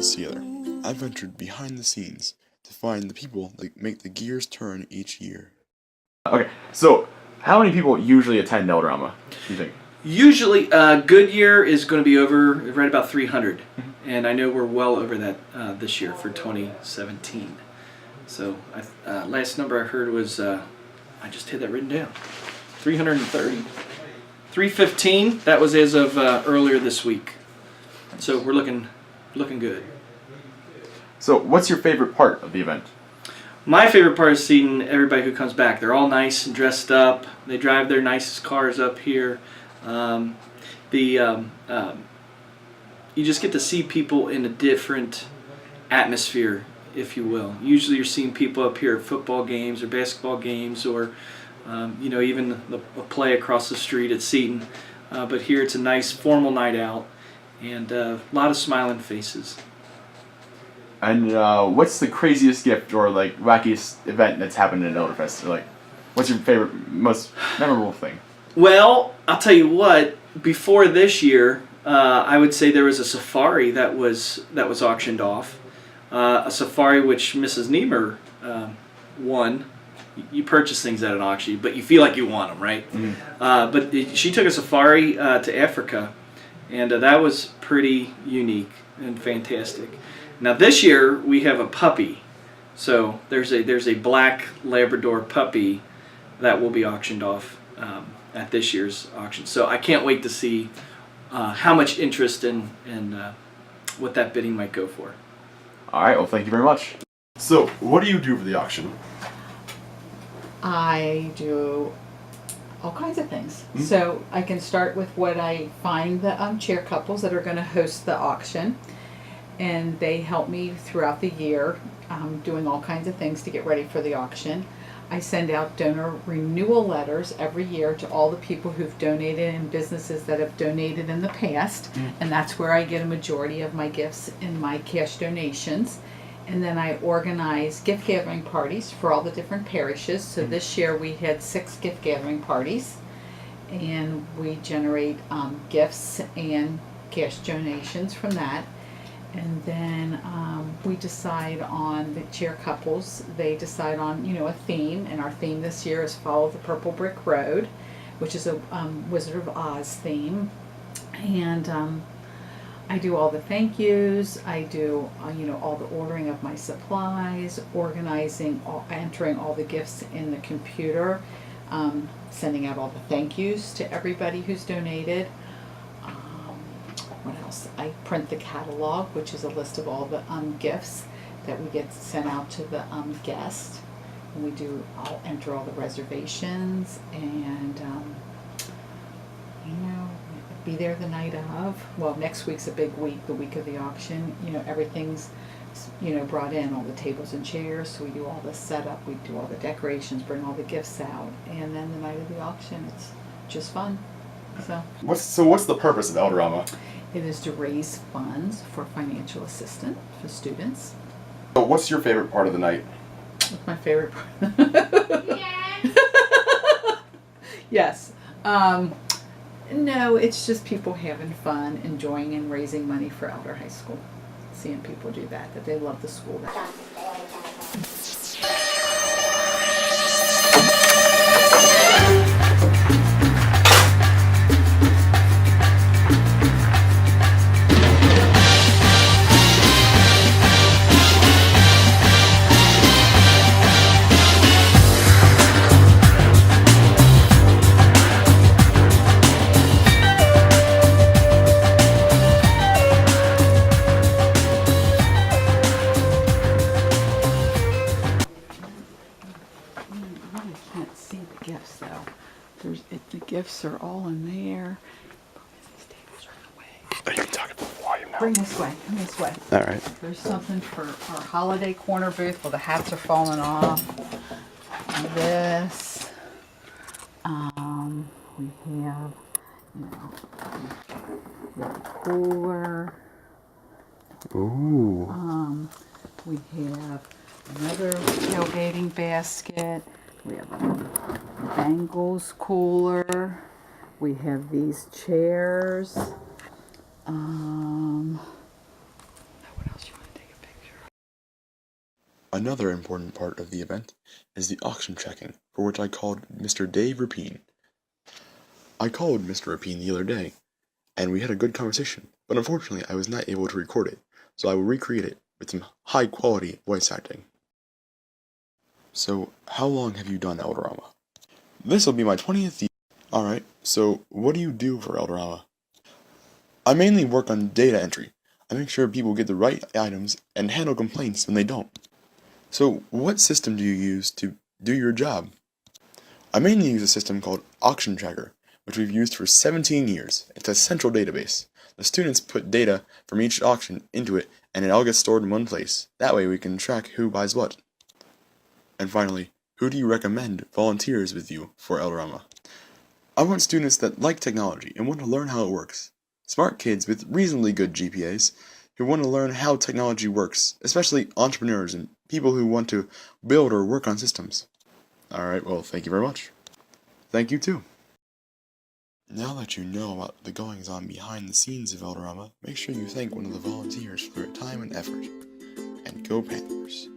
this together. I've ventured behind the scenes to find the people that make the gears turn each year. Okay, so how many people usually attend Elderama, do you think? Usually, good year is going to be over right about 300, and I know we're well over that this year for 2017. So last number I heard was, I just had that written down, 330. 315, that was as of earlier this week. So we're looking good. So what's your favorite part of the event? My favorite part is seeing everybody who comes back. They're all nice and dressed up. They drive their nicest cars up here. You just get to see people in a different atmosphere, if you will. Usually you're seeing people up here at football games or basketball games or even a play across the street at Seton. But here it's a nice formal night out and a lot of smiling faces. And what's the craziest gift or like wackiest event that's happened in Elderfest? Or, like, what's your favorite, most memorable thing? Well, I'll tell you what. Before this year, I would say there was a safari that was auctioned off. A safari which Mrs. Niemer won. You purchase things at an auction, but you feel like you want them, right? Mm-hmm. But she took a safari to Africa, and that was pretty unique and fantastic. Now this year we have a puppy, so there's a black Labrador puppy that will be auctioned off at this year's auction. So I can't wait to see how much interest and what that bidding might go for. All right, well, thank you very much. So, what do you do for the auction? I do all kinds of things. Mm-hmm. So I can start with what I find the chair couples that are going to host the auction, and they help me throughout the year doing all kinds of things to get ready for the auction. I send out donor renewal letters every year to all the people who've donated and businesses that have donated in the past, and that's where I get a majority of my gifts in my cash donations. And then I organize gift gathering parties for all the different parishes. So this year we had 6 gift gathering parties, and we generate gifts and cash donations from that. And then we decide on the chair couples. They decide on a theme, and our theme this year is Follow the Purple Brick Road, which is a Wizard of Oz theme. And I do all the thank yous. I do all the ordering of my supplies, entering all the gifts in the computer, sending out all the thank yous to everybody who's donated. What else? I print the catalog, which is a list of all the gifts that we get sent out to the guest. And I'll enter all the reservations and be there the night of. Well, next week's a big week, the week of the auction. Everything's brought in, all the tables and chairs. So we do all the setup, we do all the decorations, bring all the gifts out, and then the night of the auction, it's just fun. So what's the purpose of Elderama? It is to raise funds for financial assistance for students. So what's your favorite part of the night? What's my favorite part? Yes. No, it's just people having fun, enjoying and raising money for Elder High School. Seeing people do that they love the school. The gifts are all in there. Oh, you can talk about volume now. Bring this way. Come this way. All right. There's something for our holiday corner booth. Well, the hats are falling off. And this. We have, the cooler. Ooh. We have another tailgating basket. We have a Bengals cooler. We have these chairs. What else you want? Another important part of the event is the auction checking, for which I called Mr. Dave Rapine. I called Mr. Rapine the other day, and we had a good conversation, but unfortunately I was not able to record it, so I will recreate it with some high quality voice acting. So, how long have you done Elderama? This will be my 20th year. Alright, so what do you do for Elderama? I mainly work on data entry. I make sure people get the right items and handle complaints when they don't. So, what system do you use to do your job? I mainly use a system called Auction Tracker, which we've used for 17 years. It's a central database. The students put data from each auction into it, and it all gets stored in one place. That way we can track who buys what. And finally, who do you recommend volunteers with you for Elderama? I want students that like technology and want to learn how it works. Smart kids with reasonably good GPAs who want to learn how technology works, especially entrepreneurs and people who want to build or work on systems. Alright, well, thank you very much. Thank you too. Now that you know about the goings-on behind the scenes of Elderama, make sure you thank one of the volunteers for their time and effort. And go Panthers.